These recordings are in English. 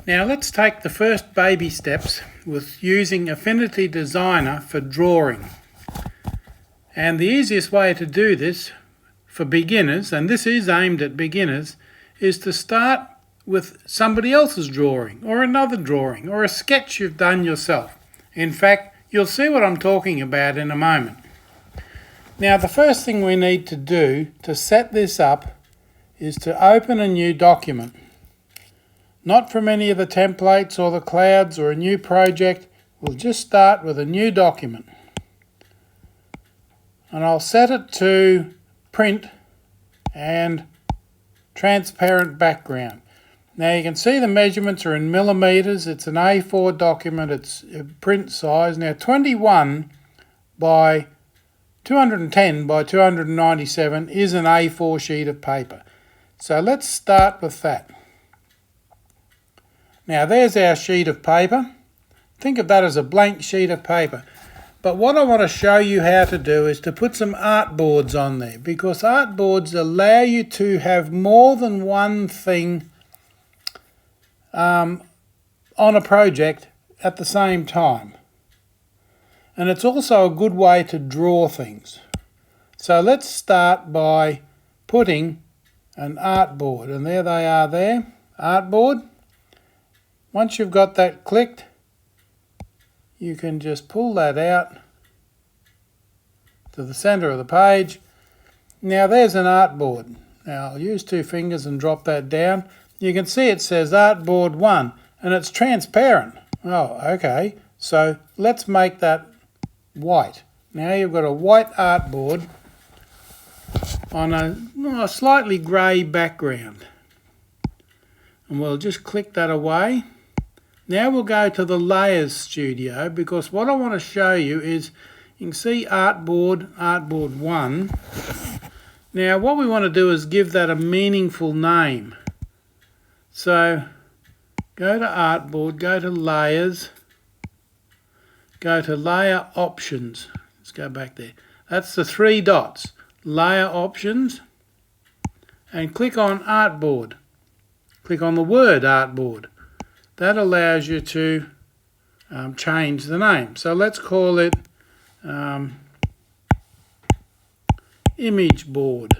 Now let's take the first baby steps with using Affinity Designer for drawing. And the easiest way to do this for beginners, and this is aimed at beginners, is to start with somebody else's drawing or another drawing or a sketch you've done yourself. In fact, you'll see what I'm talking about in a moment. Now the first thing we need to do to set this up is to open a new document. Not from any of the templates or the clouds or a new project. We'll just start with a new document. And I'll set it to print and transparent background. Now you can see the measurements are in millimetres. It's an A4 document. It's print size. Now 21 by 210 by 297 is an A4 sheet of paper. So let's start with that. Now there's our sheet of paper. Think of that as a blank sheet of paper. But what I want to show you how to do is to put some artboards on there, because artboards allow you to have more than one thing on a project at the same time. And it's also a good way to draw things. So let's start by putting an artboard, and there they are there, artboard. Once you've got that clicked, you can just pull that out to the centre of the page. Now there's an artboard. Now I'll use 2 fingers and drop that down. You can see it says artboard 1 and it's transparent. Oh, okay. So let's make that white. Now you've got a white artboard on a slightly grey background. And we'll just click that away. Now we'll go to the Layers Studio, because what I want to show you is, you can see artboard 1. Now what we want to do is give that a meaningful name. So go to artboard, go to layers, go to layer options. Let's go back there. That's the 3 dots. Layer options, and click on artboard. Click on the word artboard. That allows you to change the name. So let's call it image board.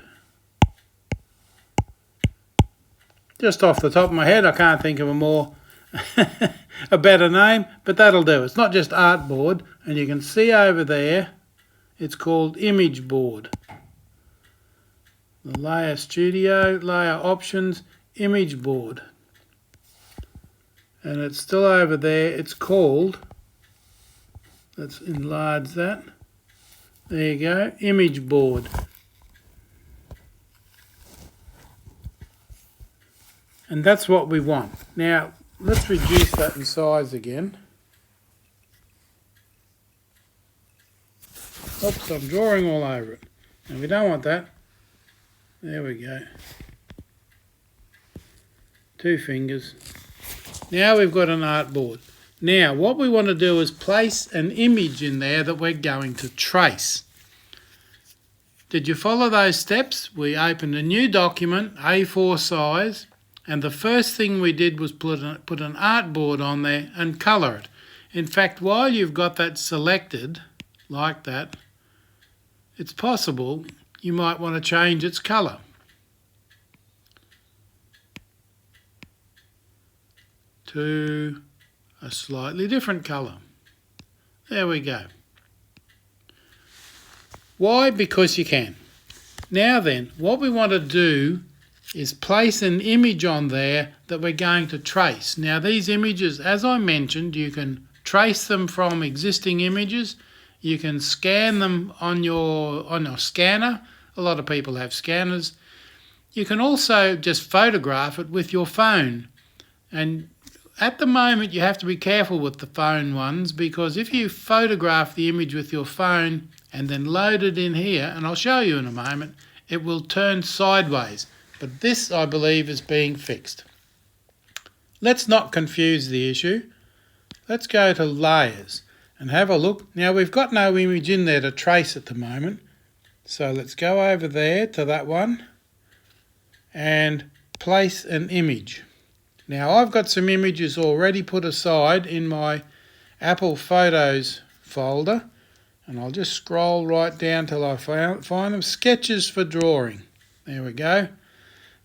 Just off the top of my head, I can't think of a better name, but that'll do. It's not just artboard, and you can see over there it's called image board. The Layer Studio, Layer Options, Image Board. And it's still over there. It's called, let's enlarge that. There you go, Image Board. And that's what we want. Now, let's reduce that in size again. Oops, I'm drawing all over it. And we don't want that. There we go. 2 fingers. Now we've got an artboard. Now what we want to do is place an image in there that we're going to trace. Did you follow those steps? We opened a new document, A4 size, and the first thing we did was put an artboard on there and colour it. In fact, while you've got that selected, like that, it's possible you might want to change its colour. To a slightly different colour. There we go. Why? Because you can. Now then, what we want to do is place an image on there that we're going to trace. Now these images, as I mentioned, you can trace them from existing images. You can scan them on your scanner. A lot of people have scanners. You can also just photograph it with your phone. And at the moment you have to be careful with the phone ones, because if you photograph the image with your phone and then load it in here, and I'll show you in a moment, it will turn sideways. But this, I believe, is being fixed. Let's not confuse the issue. Let's go to Layers and have a look. Now we've got no image in there to trace at the moment. So let's go over there to that one and place an image. Now I've got some images already put aside in my Apple Photos folder, and I'll just scroll right down till I find them. Sketches for drawing. There we go.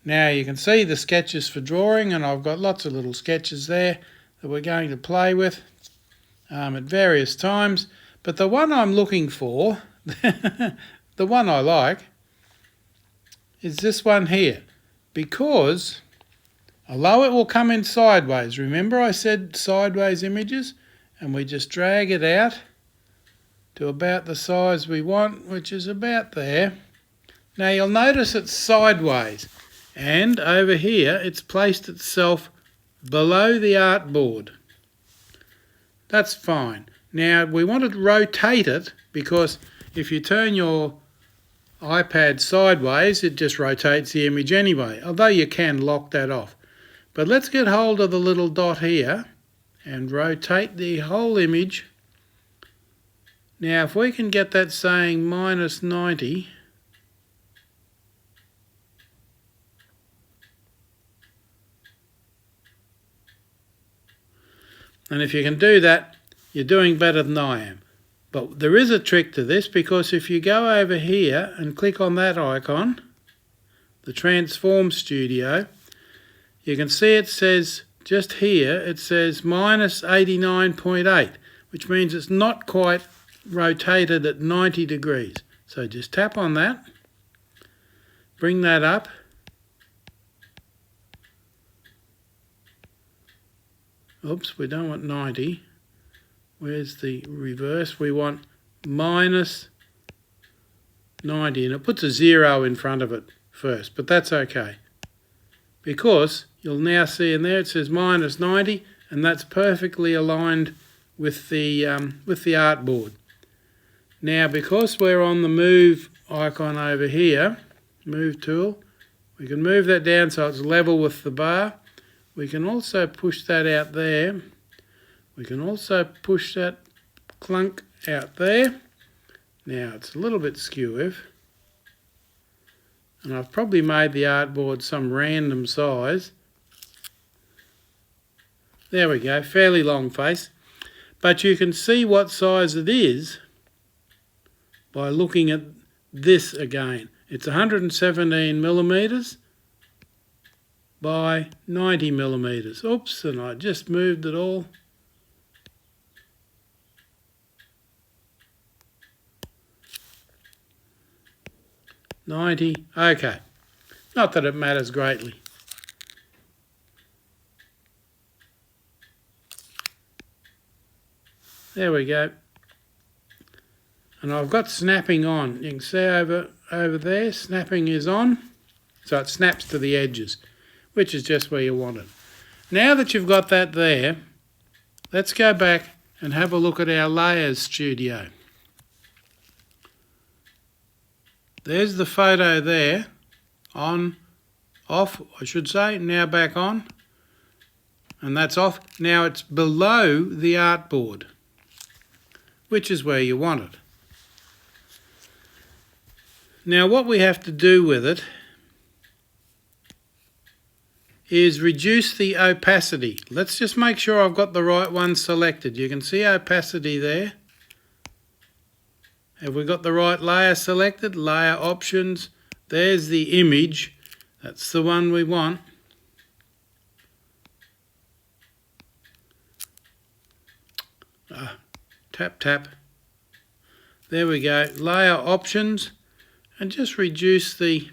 Now you can see the sketches for drawing, and I've got lots of little sketches there that we're going to play with at various times. But the one I'm looking for, the one I like, is this one here. Because although it will come in sideways, remember I said sideways images, and we just drag it out to about the size we want, which is about there. Now you'll notice it's sideways, and over here it's placed itself below the artboard. That's fine. Now we want to rotate it, because if you turn your iPad sideways, it just rotates the image anyway, although you can lock that off. But let's get hold of the little dot here and rotate the whole image. Now if we can get that saying -90, and if you can do that, you're doing better than I am. But there is a trick to this, because if you go over here and click on that icon, the Transform Studio, you can see it says just here, it says -89.8, which means it's not quite rotated at 90 degrees. So just tap on that, bring that up, oops, we don't want 90, where's the reverse, we want -90, and it puts a 0 in front of it first, but that's okay, because you'll now see in there it says -90, and that's perfectly aligned with the artboard. Now because we're on the move icon over here, move tool, we can move that down so it's level with the bar. We can also push that out there. We can also push that clunk out there. Now it's a little bit skew, and I've probably made the artboard some random size. There we go, fairly long face. But you can see what size it is by looking at this again. It's 117 millimeters by 90 millimeters. Oops, and I just moved it all. Okay. Not that it matters greatly. There we go. And I've got snapping on. You can see over there, snapping is on. So it snaps to the edges, which is just where you want it. Now that you've got that there, let's go back and have a look at our Layers Studio. There's the photo there, on, off, I should say, now back on, and that's off. Now it's below the artboard, which is where you want it. Now what we have to do with it is reduce the opacity. Let's just make sure I've got the right one selected. You can see opacity there. Have we got the right layer selected? Layer options. There's the image. That's the one we want. Tap, tap. There we go. Layer options. And just reduce the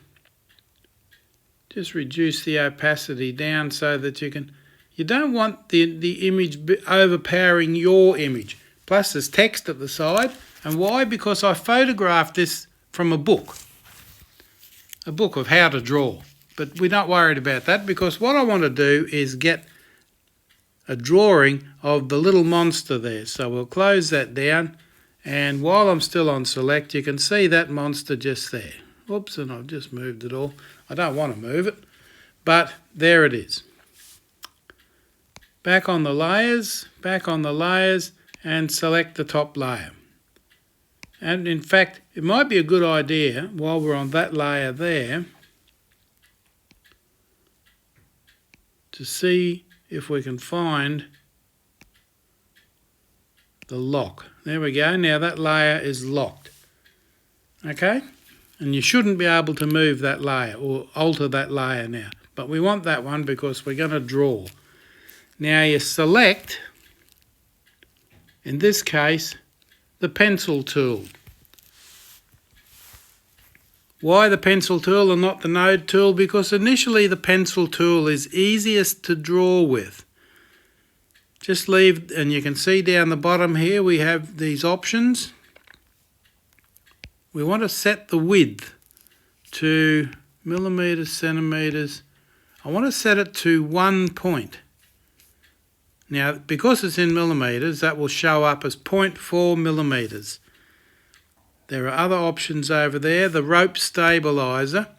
opacity down so that you don't want the image overpowering your image. Plus there's text at the side. And why? Because I photographed this from a book of how to draw. But we're not worried about that, because what I want to do is get a drawing of the little monster there. So we'll close that down, and while I'm still on select, you can see that monster just there. Oops, and I've just moved it all. I don't want to move it, but there it is. Back on the layers, and select the top layer. And in fact, it might be a good idea, while we're on that layer there, to see if we can find the lock. There we go. Now that layer is locked. Okay? And you shouldn't be able to move that layer or alter that layer now. But we want that one because we're going to draw. Now you select, in this case, the pencil tool. Why the pencil tool and not the node tool? Because initially the pencil tool is easiest to draw with. Just leave, and you can see down the bottom here we have these options. We want to set the width to millimetres, centimetres. I want to set it to 1 point. Now, because it's in millimetres, that will show up as 0.4 millimetres. There are other options over there. The rope stabiliser.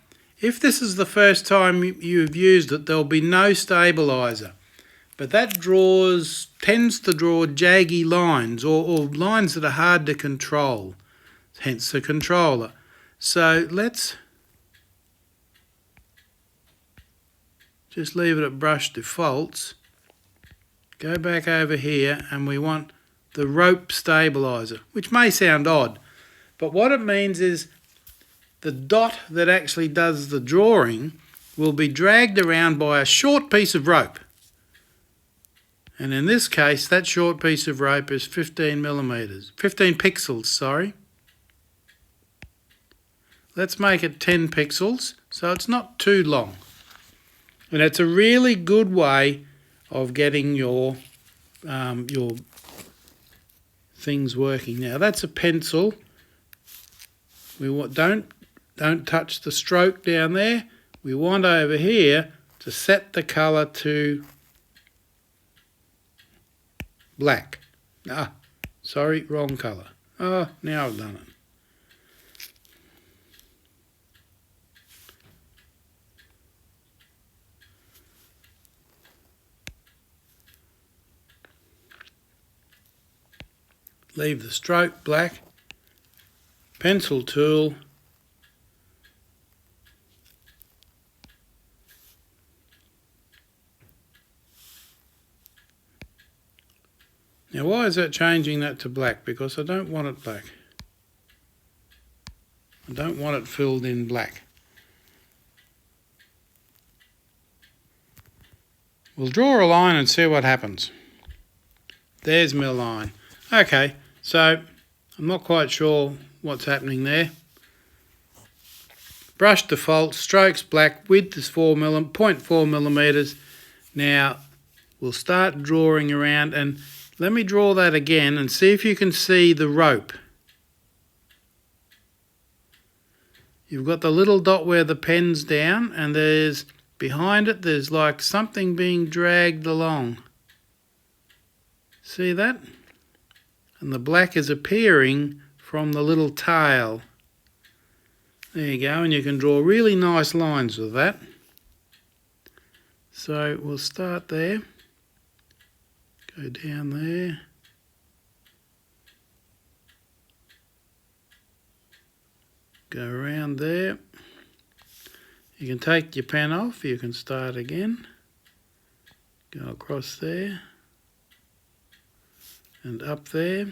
If this is the first time you've used it, there'll be no stabiliser. But that tends to draw jaggy lines or lines that are hard to control. Hence the controller. So let's just leave it at brush defaults. Go back over here and we want the rope stabiliser, which may sound odd. But what it means is the dot that actually does the drawing will be dragged around by a short piece of rope. And in this case, that short piece of rope is 15 pixels, sorry. Let's make it 10 pixels, so it's not too long. And it's a really good way of getting your things working. Now that's a pencil. Don't touch the stroke down there. We want over here to set the colour to black. Sorry, wrong colour. Oh, now I've done it. Leave the stroke black, pencil tool, now why is that changing that to black? Because I don't want it black. I don't want it filled in black. We'll draw a line and see what happens. There's my line. Okay. So, I'm not quite sure what's happening there. Brush default, strokes black, width is 0.4 millimetres. Now, we'll start drawing around and let me draw that again and see if you can see the rope. You've got the little dot where the pen's down and behind it there's like something being dragged along. See that? And the black is appearing from the little tail. There you go, and you can draw really nice lines with that. So we'll start there. Go down there. Go around there. You can take your pen off, you can start again. Go across there. And up there,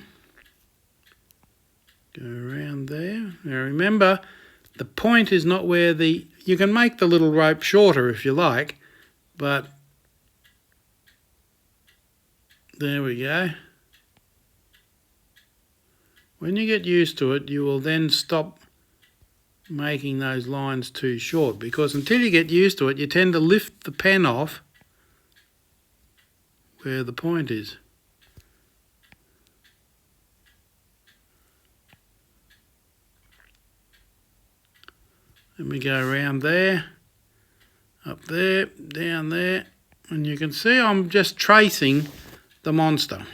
go around there. Now remember, the point is not where you can make the little rope shorter if you like, but there we go. When you get used to it, you will then stop making those lines too short, because until you get used to it, you tend to lift the pen off where the point is. Then we go around there, up there, down there, and you can see I'm just tracing the monster.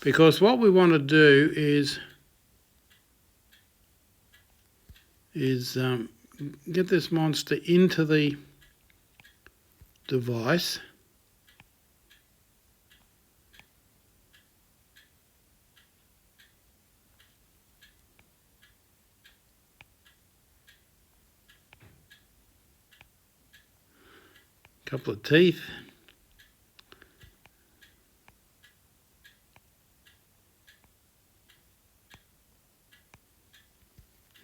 Because what we want to do is get this monster into the device. Couple of teeth.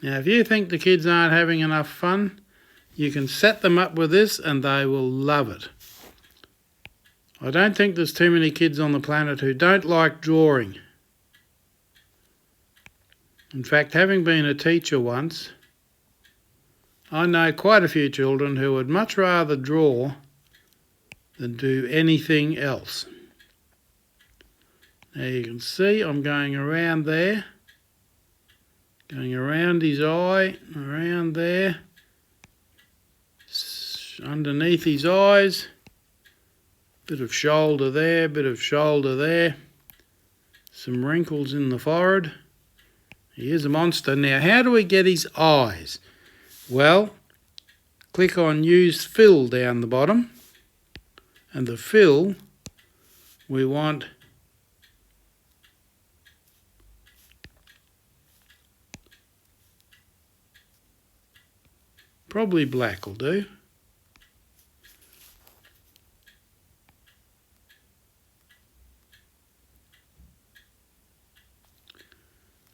Now if you think the kids aren't having enough fun, you can set them up with this and they will love it. I don't think there's too many kids on the planet who don't like drawing. In fact, having been a teacher once, I know quite a few children who would much rather draw than do anything else. Now you can see I'm going around there, going around his eye, around there, underneath his eyes, bit of shoulder there, bit of shoulder there, some wrinkles in the forehead. He is a monster. Now how do we get his eyes? Well, click on use fill down the bottom, and the fill we want probably black will do.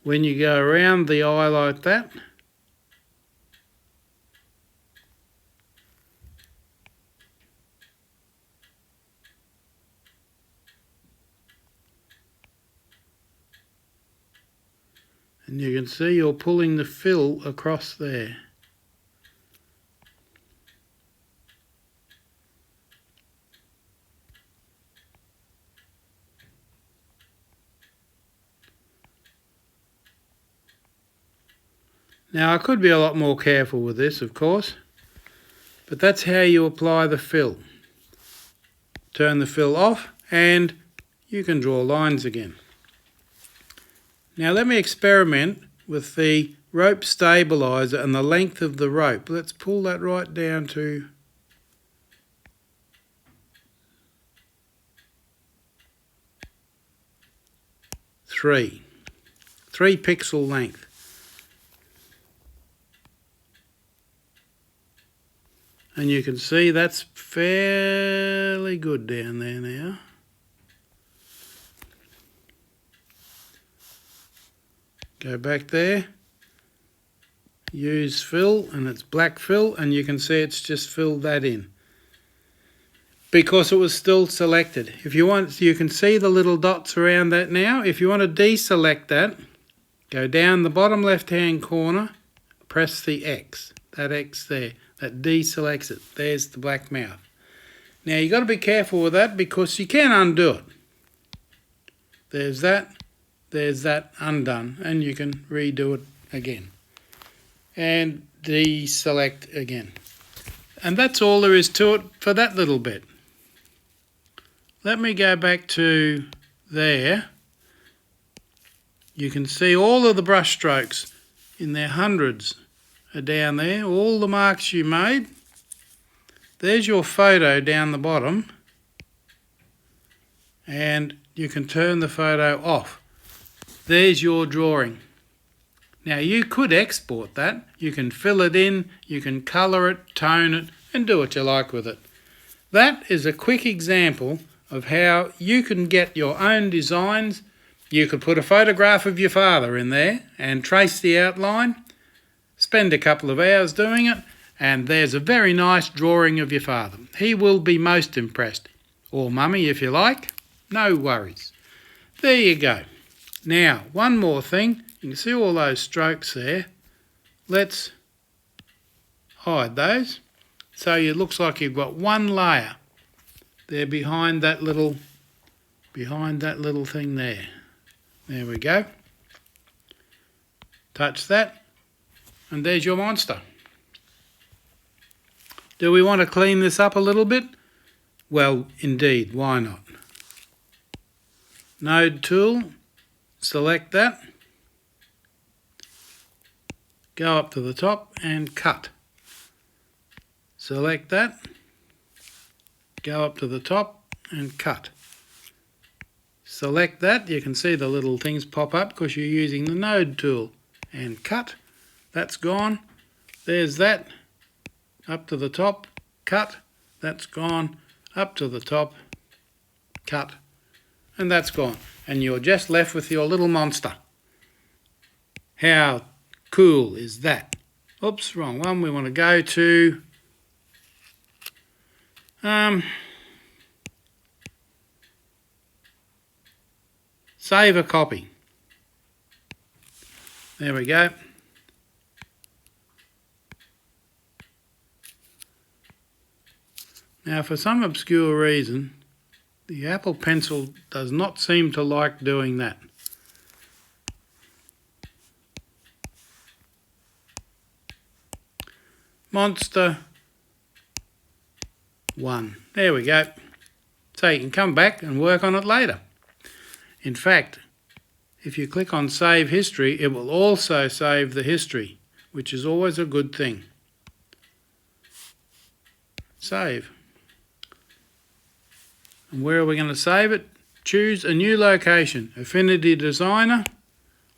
When you go around the eye like that, and you can see you're pulling the fill across there. Now I could be a lot more careful with this, of course, but that's how you apply the fill. Turn the fill off and you can draw lines again. Now let me experiment with the rope stabiliser and the length of the rope. Let's pull that right down to 3 pixel length. And you can see that's fairly good down there now. Go back there, use fill, and it's black fill, and you can see it's just filled that in because it was still selected. If you want, you can see the little dots around that now. If you want to deselect that, go down the bottom left hand corner, press the X, that X there. That deselects it. There's the black mouth. Now you've got to be careful with that because you can undo it. There's that undone, and you can redo it again. And deselect again. And that's all there is to it for that little bit. Let me go back to there. You can see all of the brush strokes in their hundreds are down there, all the marks you made. There's your photo down the bottom, and you can turn the photo off. There's your drawing. Now you could export that, you can fill it in, you can colour it, tone it, and do what you like with it. That is a quick example of how you can get your own designs. You could put a photograph of your father in there and trace the outline. Spend a couple of hours doing it, and there's a very nice drawing of your father. He will be most impressed. Or mummy, if you like. No worries. There you go. Now, one more thing. You can see all those strokes there. Let's hide those. So it looks like you've got one layer there behind that little thing there. There we go. Touch that. And there's your monster. Do we want to clean this up a little bit? Well, indeed, why not? Node tool, select that, go up to the top and cut. Select that, go up to the top and cut. Select that, you can see the little things pop up because you're using the node tool, and cut. That's gone. There's that. Up to the top, cut. That's gone. Up to the top. Cut. And that's gone. And you're just left with your little monster. How cool is that? Oops, wrong one. We want to go to save a copy. There we go. Now, for some obscure reason, the Apple Pencil does not seem to like doing that. Monster 1. There we go. So you can come back and work on it later. In fact, if you click on Save History, it will also save the history, which is always a good thing. Save. And where are we going to save it? Choose a new location. Affinity Designer.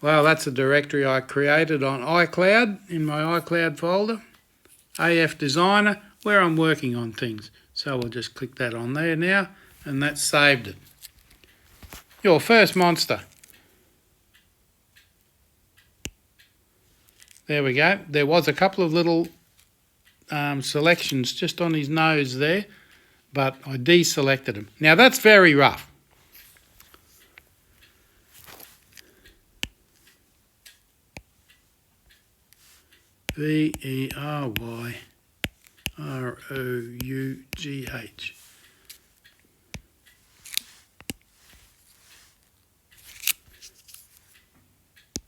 Well, that's a directory I created on iCloud, in my iCloud folder. AF Designer, where I'm working on things. So we'll just click that on there now, and that's saved it. Your first monster. There we go. There was a couple of little selections just on his nose there, but I deselected them. Now that's very rough. Veryrough.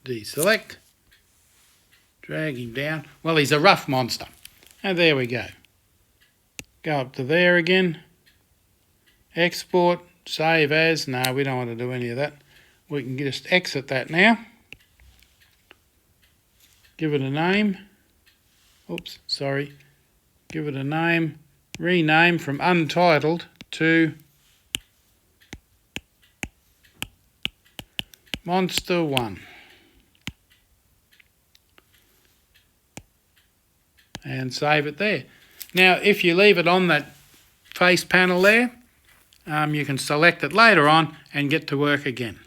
Deselect. Drag him down. Well, he's a rough monster. And there we go. Go up to there again. Export. Save as. No, we don't want to do any of that. We can just exit that now. Give it a name. Oops, sorry. Give it a name. Rename from Untitled to Monster 1. And save it there. Now, if you leave it on that face panel there, you can select it later on and get to work again.